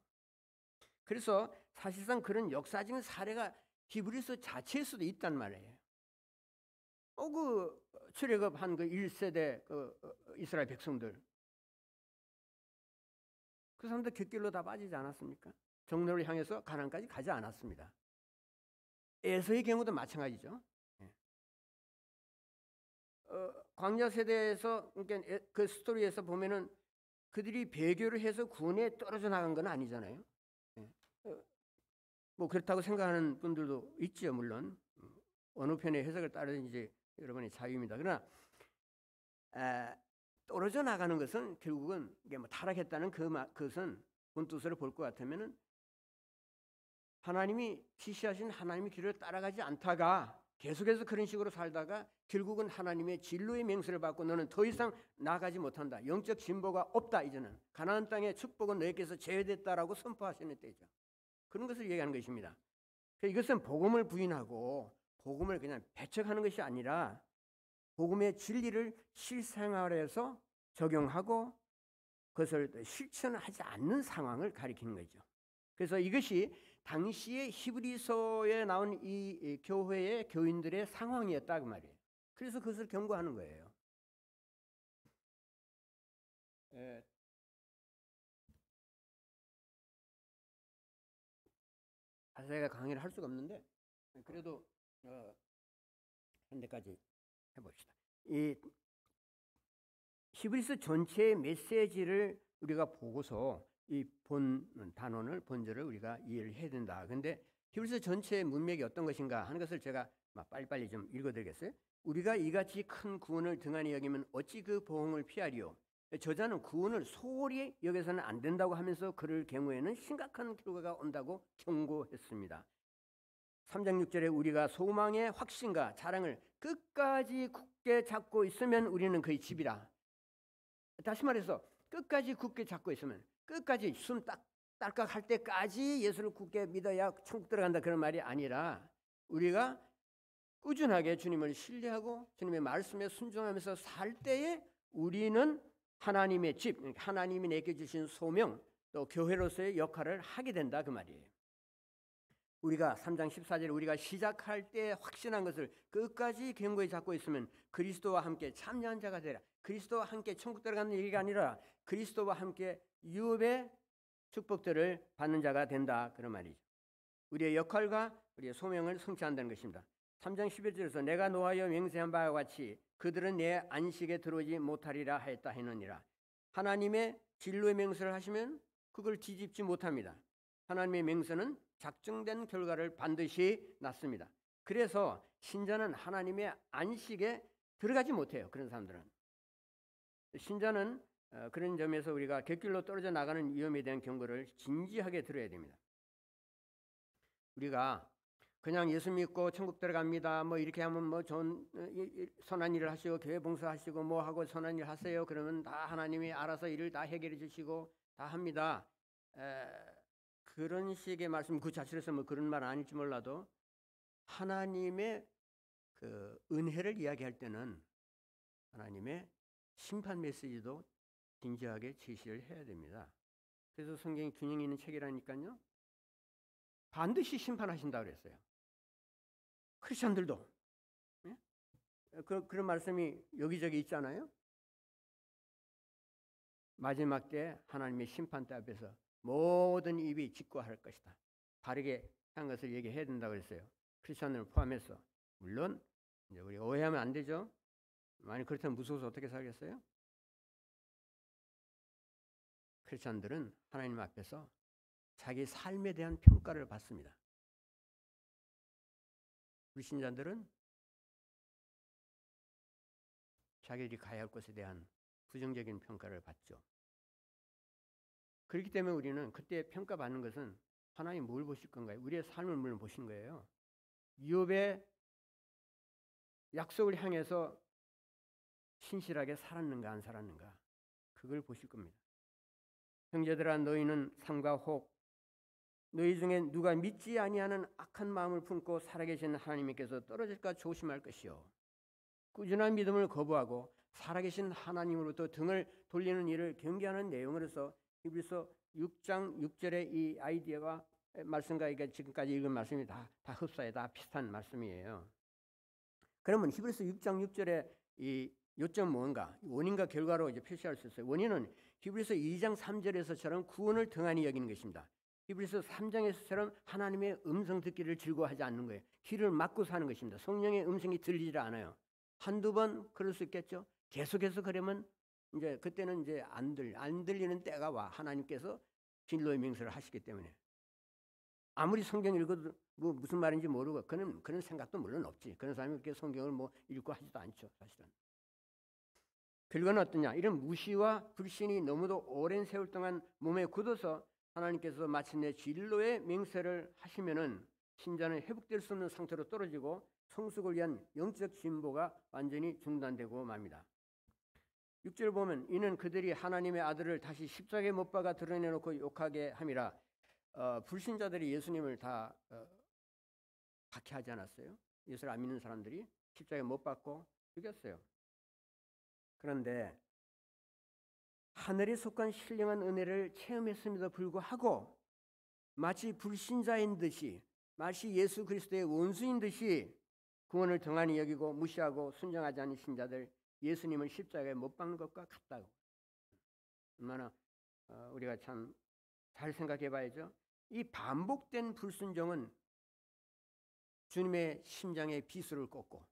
그래서 사실상 그런 역사적인 사례가 히브리서 자체에서도 있단 말이에요. 그 출애굽한 그 1세대 이스라엘 백성들, 그 사람들 곁길로 다 빠지지 않았습니까? 정로를 향해서 가나안까지 가지 않았습니다. 에서의 경우도 마찬가지죠. 광야 세대에서 그러니까 그 스토리에서 보면은 그들이 배교를 해서 구원에 떨어져 나간 건 아니잖아요. 그렇다고 생각하는 분들도 있죠, 물론. 어느 편의 해석을 따르든지 여러분의 자유입니다. 그러나 떨어져 나가는 것은 결국은 이게 뭐 타락했다는 그것은 본뜻으로 볼 것 같으면은 하나님이 지시하신 하나님의 길을 따라가지 않다가 계속해서 그런 식으로 살다가 결국은 하나님의 진로의 맹세를 받고 너는 더 이상 나아가지 못한다. 영적 진보가 없다. 이제는 가나안 땅의 축복은 너희께서 제외됐다라고 선포하시는 때죠. 그런 것을 얘기하는 것입니다. 이것은 복음을 부인하고 복음을 그냥 배척하는 것이 아니라 복음의 진리를 실생활에서 적용하고 그것을 실천하지 않는 상황을 가리키는 거죠. 그래서 이것이 당시의 히브리서에 나온 이 교회의 교인들의 상황이었다 그 말이에요. 그래서 그것을 경고하는 거예요. 제가 강의를 할 수가 없는데 그래도 한 대까지 해봅시다. 이 히브리서 전체의 메시지를 우리가 보고서 이 본 단원을 본절을 우리가 이해를 해야 된다. 그런데 히브리서 전체의 문맥이 어떤 것인가 하는 것을 제가 빨리빨리 좀 읽어드리겠어요. 우리가 이같이 큰 구원을 등한히 여기면 어찌 그 보응을 피하리요. 저자는 구원을 소홀히 여겨서는 안 된다고 하면서 그럴 경우에는 심각한 결과가 온다고 경고했습니다. 3장 6절에 우리가 소망의 확신과 자랑을 끝까지 굳게 잡고 있으면 우리는 그의 집이라. 다시 말해서 끝까지 굳게 잡고 있으면 끝까지 숨 딸깍 할 때까지 예수를 굳게 믿어야 천국 들어간다 그런 말이 아니라 우리가 꾸준하게 주님을 신뢰하고 주님의 말씀에 순종하면서 살 때에 우리는 하나님의 집, 하나님이 내게 주신 소명 또 교회로서의 역할을 하게 된다 그 말이에요. 우리가 3장 14절에 우리가 시작할 때 확신한 것을 끝까지 견고히 잡고 있으면 그리스도와 함께 참여한 자가 되라. 그리스도와 함께 천국 들어가는 얘기가 아니라 그리스도와 함께 유업의 축복들을 받는 자가 된다 그런 말이죠. 우리의 역할과 우리의 소명을 성취한다는 것입니다. 3장 11절에서 내가 노하여 맹세한 바와 같이 그들은 내 안식에 들어오지 못하리라 하였다 했느니라. 하나님의 진로의 맹세를 하시면 그걸 뒤집지 못합니다. 하나님의 맹세는 작정된 결과를 반드시 낳습니다. 그래서 신자는 하나님의 안식에 들어가지 못해요. 그런 사람들은. 신자는 그런 점에서 우리가 곁길로 떨어져 나가는 위험에 대한 경고를 진지하게 들어야 됩니다. 우리가 그냥 예수 믿고 천국 들어갑니다. 뭐 이렇게 하면 뭐 좋은 선한 일을 하시고 교회 봉사하시고 뭐 하고 선한 일 하세요. 그러면 다 하나님이 알아서 일을 다 해결해 주시고 다 합니다. 그런 식의 말씀 그 자체에서 뭐 그런 말 아닐지 몰라도 하나님의 그 은혜를 이야기할 때는 하나님의 심판 메시지도 진지하게 제시를 해야 됩니다. 그래서 성경이 균형 있는 책이라니까요. 반드시 심판하신다 그랬어요. 크리스천들도 네? 그런 말씀이 여기저기 있잖아요. 마지막 때 하나님의 심판대 앞에서 모든 입이 직고할 것이다. 바르게 한 것을 얘기해야 된다고 그랬어요. 크리스천을 포함해서. 물론 이제 우리가 오해하면 안 되죠. 만약 그렇다면 무서워서 어떻게 살겠어요? 크리스천들은 하나님 앞에서 자기 삶에 대한 평가를 받습니다. 불신자들은 자기들이 가야 할 것에 대한 부정적인 평가를 받죠. 그렇기 때문에 우리는 그때 평가받는 것은 하나님 뭘 보실 건가요? 우리의 삶을 물론 보시는 거예요. 욥의 약속을 향해서 신실하게 살았는가 안 살았는가 그걸 보실 겁니다. 형제들아 너희는 삼가 혹 너희 중에 누가 믿지 아니하는 악한 마음을 품고 살아계신 하나님께서 떨어질까 조심할 것이요 꾸준한 믿음을 거부하고 살아계신 하나님으로부터 등을 돌리는 일을 경계하는 내용으로서 히브리서 6장 6절의 이 아이디어가 말씀과 지금까지 읽은 말씀이 다 흡사해 다 비슷한 말씀이에요. 그러면 히브리서 6장 6절의 이 요점 뭔가 원인과 결과로 이제 표시할 수 있어요. 원인은 히브리서 2장 3절에서처럼 구원을 등한히 여기는 것입니다. 히브리서 3장에서처럼 하나님의 음성 듣기를 즐거워하지 않는 거예요. 귀를 막고 사는 것입니다. 성령의 음성이 들리지 않아요. 한두 번 그럴 수 있겠죠. 계속해서 그러면 이제 그때는 이제 안 들리는 때가 와. 하나님께서 진로의 맹세를 하시기 때문에 아무리 성경 읽어도 뭐 무슨 말인지 모르고 그런 생각도 물론 없지. 그런 사람이 그렇게 성경을 뭐 읽고 하지도 않죠, 사실은. 결과는 어떠냐? 이런 무시와 불신이 너무도 오랜 세월 동안 몸에 굳어서 하나님께서 마침내 진로의 맹세를 하시면은 신자는 회복될 수 없는 상태로 떨어지고 성숙을 위한 영적 진보가 완전히 중단되고 맙니다. 6절 보면 이는 그들이 하나님의 아들을 다시 십자가에 못 박아 드러내놓고 욕하게 함이라. 불신자들이 예수님을 다 박해하지 않았어요? 예수를 안 믿는 사람들이 십자가에 못 박고 죽였어요. 그런데 하늘에 속한 신령한 은혜를 체험했음에도 불구하고 마치 불신자인 듯이, 마치 예수 그리스도의 원수인 듯이 구원을 등한히 여기고 무시하고 순종하지 않은 신자들, 예수님을 십자가에 못 박는 것과 같다고. 얼마나 우리가 참 잘 생각해 봐야죠. 이 반복된 불순종은 주님의 심장에 비수를 꽂고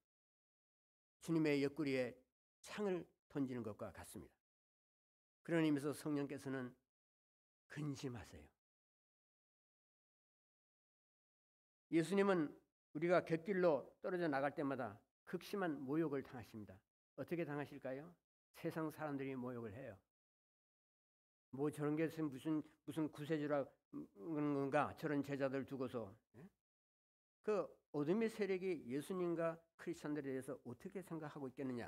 주님의 옆구리에 창을 던지는 것과 같습니다. 그런 의미에서 성령께서는 근심하세요. 예수님은 우리가 곁길로 떨어져 나갈 때마다 극심한 모욕을 당하십니다. 어떻게 당하실까요? 세상 사람들이 모욕을 해요. 뭐 저런 게 무슨 구세주라 건가? 저런 제자들 두고서. 그 어둠의 세력이 예수님과 크리스천들에 대해서 어떻게 생각하고 있겠느냐.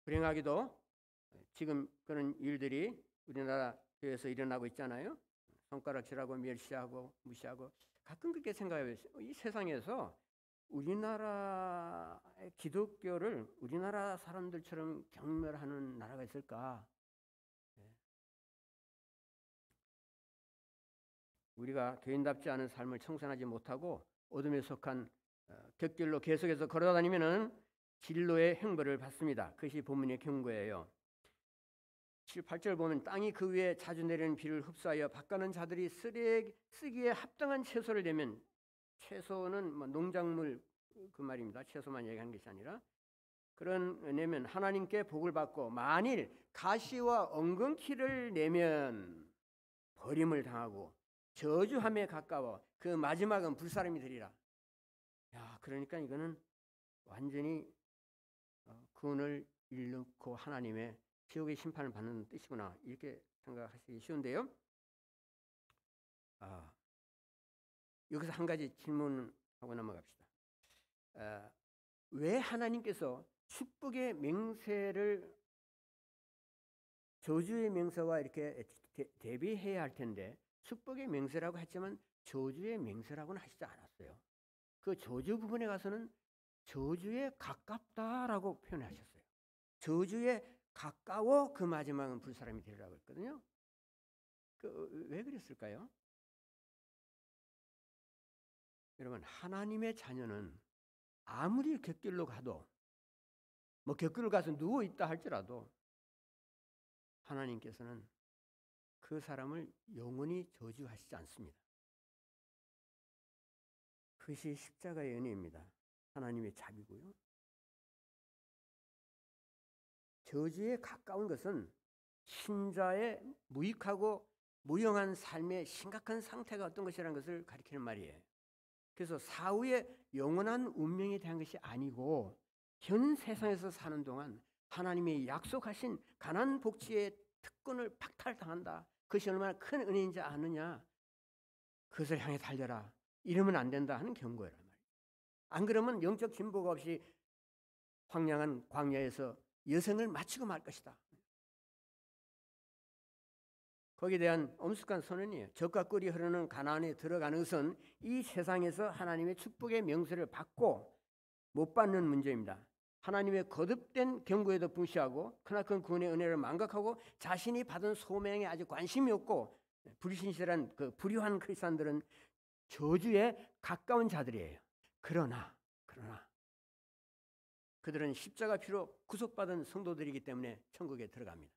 불행하게도 지금 그런 일들이 우리나라 교회에서 일어나고 있잖아요. 손가락질하고 멸시하고 무시하고. 가끔 그렇게 생각해요. 이 세상에서 우리나라의 기독교를 우리나라 사람들처럼 경멸하는 나라가 있을까? 우리가 교인답지 않은 삶을 청산하지 못하고 어둠에 속한 곁길로 계속해서 걸어다니면은 진로의 형벌을 받습니다. 그것이 본문의 경고예요. 7, 8절 보면 땅이 그 위에 자주 내리는 비를 흡수하여 밭가는 자들이 쓰기에 합당한 채소를 내면, 채소는 뭐 농작물 그 말입니다. 채소만 얘기하는 것이 아니라 내면 하나님께 복을 받고 만일 가시와 엉겅퀴를 내면 버림을 당하고 저주함에 가까워 그 마지막은 불사름이 되리라. 야, 그러니까 이거는 완전히 구원을 잃고 하나님의 지옥의 심판을 받는 뜻이구나, 이렇게 생각하시기 쉬운데요. 여기서 한 가지 질문하고 넘어갑시다. 왜 하나님께서 축복의 맹세를 저주의 맹세와 이렇게 대비해야 할 텐데 축복의 맹세라고 했지만 저주의 맹세라고는 하시지 않았어요. 그 저주 부분에 가서는 저주에 가깝다라고 표현하셨어요. 저주에 가까워 그 마지막은 불사람이 되리라고 했거든요. 왜 그랬을까요? 여러분, 하나님의 자녀는 아무리 곁길로 가도, 뭐 곁길로 가서 누워 있다 할지라도 하나님께서는 그 사람을 영원히 저주하시지 않습니다. 그것이 십자가의 은혜입니다. 하나님의 자비고요. 저주에 가까운 것은 신자의 무익하고 무용한 삶의 심각한 상태가 어떤 것이라는 것을 가리키는 말이에요. 그래서 사후의 영원한 운명에 대한 것이 아니고 현 세상에서 사는 동안 하나님이 약속하신 가난 복지의 특권을 박탈당한다. 그것이 얼마나 큰 은혜인지 아느냐. 그것을 향해 달려라. 이러면 안 된다 하는 경고란 말이에요. 안 그러면 영적 진보가 없이 황량한 광야에서 여생을 마치고 말 것이다. 거기에 대한 엄숙한 선언이에요. 젖과 꿀이 흐르는 가나안에 들어가는 것은 이 세상에서 하나님의 축복의 명세를 받고 못 받는 문제입니다. 하나님의 거듭된 경고에도 무시하고 크나큰 구원의 은혜를 망각하고 자신이 받은 소명에 아주 관심이 없고 불신실한 그 불의한 크리스찬들은 저주에 가까운 자들이에요. 그러나 그들은 십자가 피로 구속받은 성도들이기 때문에 천국에 들어갑니다.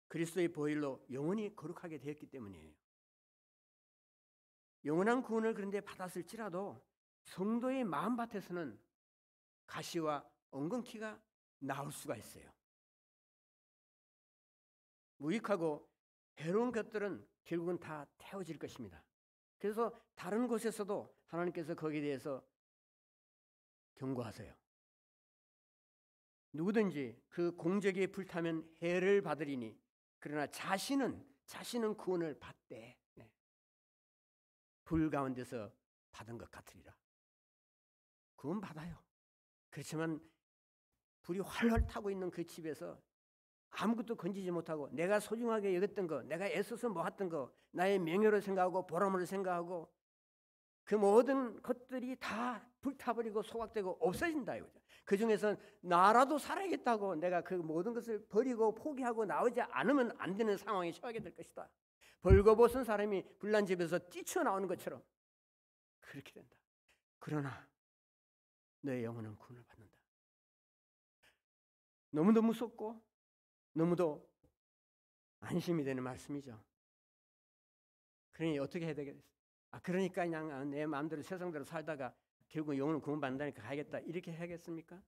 그리스도의 보혈로 영원히 거룩하게 되었기 때문이에요. 영원한 구원을 그런데 받았을지라도 성도의 마음밭에서는 가시와 엉겅퀴가 나올 수가 있어요. 무익하고 해로운 것들은 결국은 다 태워질 것입니다. 그래서 다른 곳에서도 하나님께서 거기에 대해서 경고하세요. 누구든지 그 공적에 불타면 해를 받으리니 그러나 자신은 구원을 받되 불 가운데서 받은 것 같으리라. 구원 받아요. 그렇지만 불이 활활 타고 있는 그 집에서 아무것도 건지지 못하고 내가 소중하게 여겼던 거, 내가 애써서 모았던 거, 나의 명예로 생각하고 보람으로 생각하고 그 모든 것들이 다 불타버리고 소각되고 없어진다 이거죠. 그 중에서 나라도 살아야겠다고 내가 그 모든 것을 버리고 포기하고 나오지 않으면 안 되는 상황에 처하게 될 것이다. 벌거벗은 사람이 불난 집에서 뛰쳐나오는 것처럼 그렇게 된다. 그러나 너의 영혼은 구원을 받는다. 너무도 무섭고 너무도 안심이 되는 말씀이죠. 그러니 어떻게 해야 되겠어요? 그러니까 그냥 내 마음대로 세상대로 살다가 결국 영혼을 구원받는다니까 가야겠다 이렇게 해야겠습니까?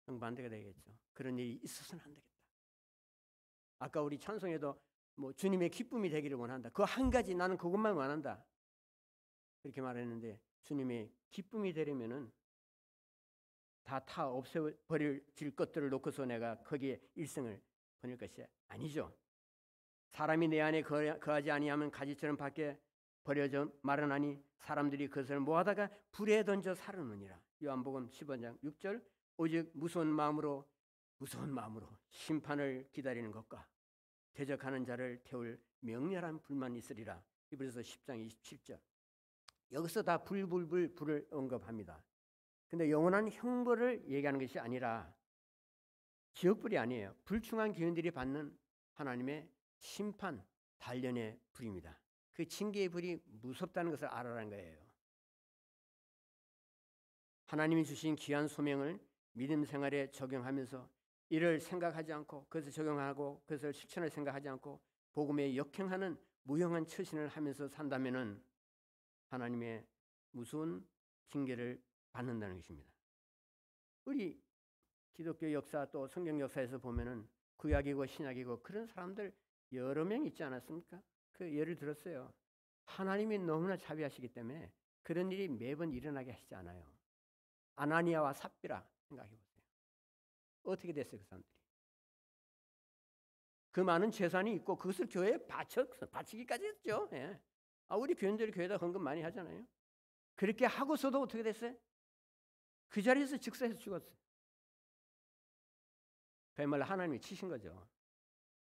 정반대가 되겠죠. 그런 일이 있어서는 안 되겠다. 아까 우리 찬송에도 뭐 주님의 기쁨이 되기를 원한다. 그 한 가지 나는 그것만 원한다. 그렇게 말했는데 주님의 기쁨이 되려면은 다 없애버릴 것들을 놓고서 내가 거기에 일생을 보낼 것이 아니죠. 사람이 내 안에 거하지 아니하면 가지처럼 밖에 버려져 마르나니 사람들이 그것을 모아다가 불에 던져 사르느니라. 요한복음 15장 6절 오직 무서운 마음으로 심판을 기다리는 것과 대적하는 자를 태울 명렬한 불만 있으리라. 히브리서 10장 27절. 여기서 다 불을 언급합니다. 근데 영원한 형벌을 얘기하는 것이 아니라 지옥불이 아니에요. 불충한 기운들이 받는 하나님의 심판, 단련의 불입니다. 그 징계의 불이 무섭다는 것을 알아라는 거예요. 하나님이 주신 귀한 소명을 믿음 생활에 적용하면서 이를 생각하지 않고 그것을 적용하고 그것을 실천할 생각하지 않고 복음에 역행하는 무용한 처신을 하면서 산다면은 하나님의 무서운 징계를 받는다는 것입니다. 우리 기독교 역사 또 성경 역사에서 보면은 구약이고 신약이고 그런 사람들 여러 명 있지 않았습니까? 그 예를 들었어요. 하나님이 너무나 자비하시기 때문에 그런 일이 매번 일어나게 하시지 않아요. 아나니아와 삽비라 생각해 보세요. 어떻게 됐어요, 그 사람들이? 그 많은 재산이 있고 그것을 교회에 바치기까지 했죠. 예. 우리 교인들이 교회에다 헌금 많이 하잖아요. 그렇게 하고서도 어떻게 됐어요? 그 자리에서 즉사해서 죽었어요. 그야말로 하나님이 치신 거죠.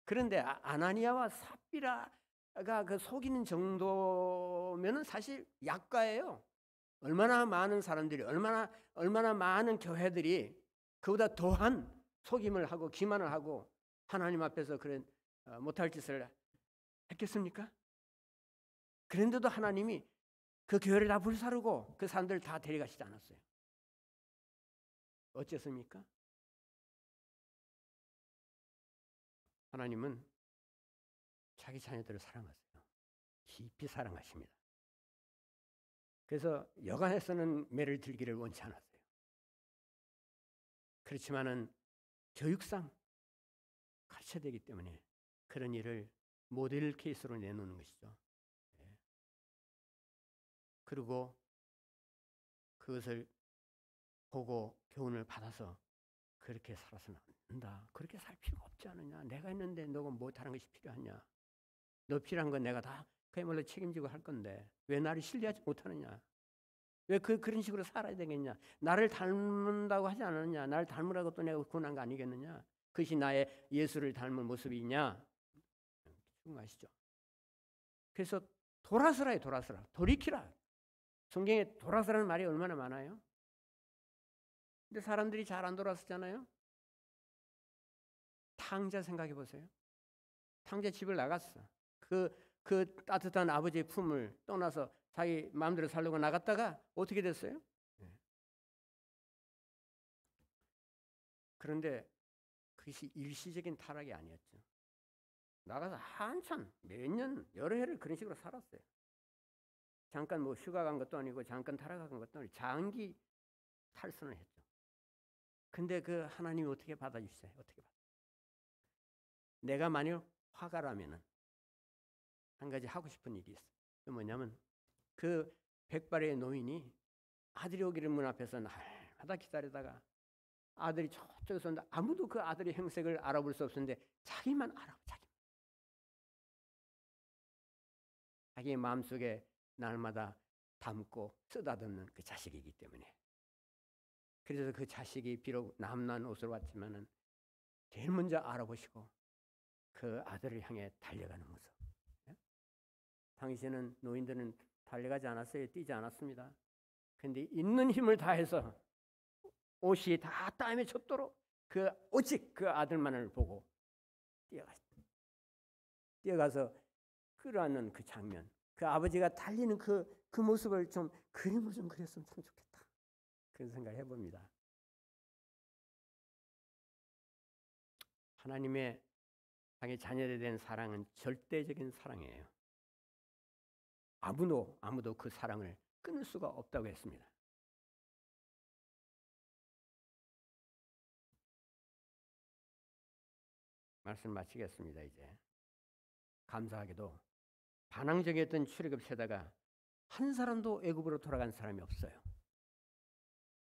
그런데 아나니아와 삽비라가 그 속이는 정도면은 사실 약가예요. 얼마나 많은 사람들이 얼마나 많은 교회들이 그보다 더한 속임을 하고 기만을 하고 하나님 앞에서 그런 못할 짓을 했겠습니까? 그런데도 하나님이 그 교회를 다 불사르고 그 사람들을 다 데려가시지 않았어요. 어쨌습니까? 하나님은 자기 자녀들을 사랑하세요. 깊이 사랑하십니다. 그래서 여간해서는 매를 들기를 원치 않았어요. 그렇지만은 교육상 가르쳐야 되기 때문에 그런 일을 모델 케이스로 내놓는 것이죠. 그리고 그것을 보고 교훈을 받아서 그렇게 살아서는 안 된다. 그렇게 살 필요가 없지 않느냐. 내가 했는데 너가 뭐 다른 것이 필요하냐. 너 필요한 건 내가 다 그야말로 책임지고 할 건데 왜 나를 신뢰하지 못하느냐. 왜 그런 식으로 살아야 되겠냐. 나를 닮는다고 하지 않았느냐. 나를 닮으라고 또 내가 구원한 거 아니겠느냐. 그것이 나의 예수를 닮은 모습이냐. 아시죠? 그래서 돌아서라요. 돌이키라. 성경에 돌아서라는 말이 얼마나 많아요. 근데 사람들이 잘 안 돌아서잖아요. 탕자 생각해 보세요. 탕자 집을 나갔어. 그 따뜻한 아버지의 품을 떠나서 자기 마음대로 살려고 나갔다가 어떻게 됐어요? 그런데 그것이 일시적인 타락이 아니었죠. 나가서 한참 몇 년 여러 해를 그런 식으로 살았어요. 잠깐 뭐 휴가 간 것도 아니고 잠깐 타락한 것도 아니고 장기 탈선을 했죠. 근데 그 하나님이 어떻게 받아주세요? 내가 만약 화가라면은 한 가지 하고 싶은 일이 있어. 그 뭐냐면 그 백발의 노인이 아들이 오기를 문 앞에서 날마다 기다리다가 아들이 저쪽에서 온다. 아무도 그 아들의 행색을 알아볼 수 없었는데 자기만 알아. 자기 마음속에 날마다 담고 쓰다듬는 그 자식이기 때문에. 그래서 그 자식이 비록 남난 옷을 왔지만은 제일 먼저 알아보시고 그 아들을 향해 달려가는 모습. 당시에는 노인들은 달려가지 않았어요. 뛰지 않았습니다. 그런데 있는 힘을 다해서 옷이 다 땀에 젖도록 오직 그 아들만을 보고 뛰어가서 끌어안는 그 장면, 그 아버지가 달리는 그 모습을 좀 그림을 좀 그렸으면 참 좋겠다. 그런 생각을 해봅니다. 하나님의 자기 자녀에 대한 사랑은 절대적인 사랑이에요. 아무도 그 사랑을 끊을 수가 없다고 했습니다. 말씀 마치겠습니다. 이제 감사하게도 반항적이었던 출애굽 세대가 한 사람도 애굽으로 돌아간 사람이 없어요.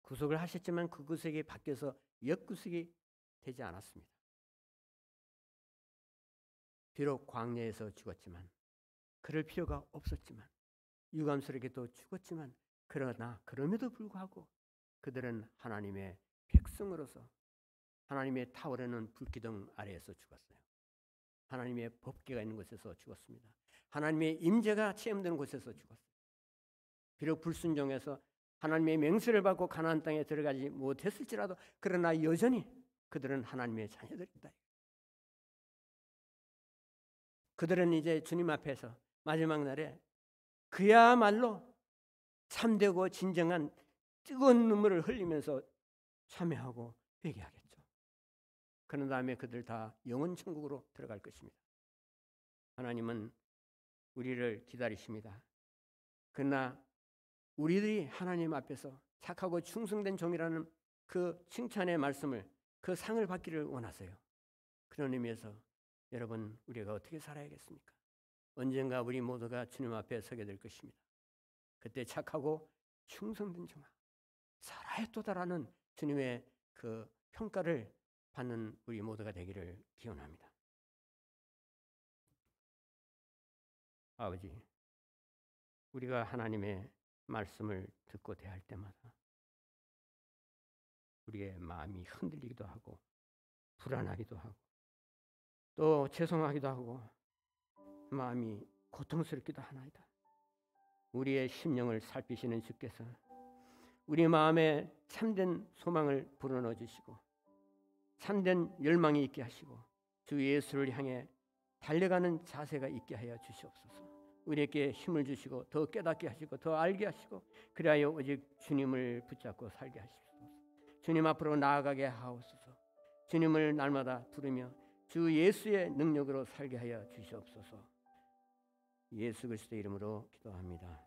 구속을 하셨지만 그 구속이 바뀌어서 역구속이 되지 않았습니다. 비록 광야에서 죽었지만, 그럴 필요가 없었지만, 유감스럽게도 죽었지만, 그러나 그럼에도 불구하고 그들은 하나님의 백성으로서 하나님의 타오르는 불기둥 아래에서 죽었어요. 하나님의 법궤가 있는 곳에서 죽었습니다. 하나님의 임재가 체험되는 곳에서 죽었어요. 비록 불순종해서 하나님의 맹세를 받고 가나안 땅에 들어가지 못했을지라도 그러나 여전히 그들은 하나님의 자녀들이다. 그들은 이제 주님 앞에서 마지막 날에 그야말로 참되고 진정한 뜨거운 눈물을 흘리면서 참여하고 회개하겠죠. 그런 다음에 그들 다 영원 천국으로 들어갈 것입니다. 하나님은 우리를 기다리십니다. 그러나 우리들이 하나님 앞에서 착하고 충성된 종이라는 그 칭찬의 말씀을, 그 상을 받기를 원하세요. 그런 의미에서 여러분, 우리가 어떻게 살아야겠습니까? 언젠가 우리 모두가 주님 앞에 서게 될 것입니다. 그때 착하고 충성된 종아, 살아야도다라는 주님의 그 평가를 받는 우리 모두가 되기를 기원합니다. 아버지, 우리가 하나님의 말씀을 듣고 대할 때마다 우리의 마음이 흔들리기도 하고 불안하기도 하고 또 죄송하기도 하고 마음이 고통스럽기도 하나이다. 우리의 심령을 살피시는 주께서 우리 마음에 참된 소망을 불어넣어 주시고 참된 열망이 있게 하시고 주 예수를 향해 달려가는 자세가 있게 하여 주시옵소서. 우리에게 힘을 주시고 더 깨닫게 하시고 더 알게 하시고 그리하여 오직 주님을 붙잡고 살게 하시옵소서. 주님 앞으로 나아가게 하옵소서. 주님을 날마다 부르며 주 예수의 능력으로 살게 하여 주시옵소서. 예수 그리스도의 이름으로 기도합니다.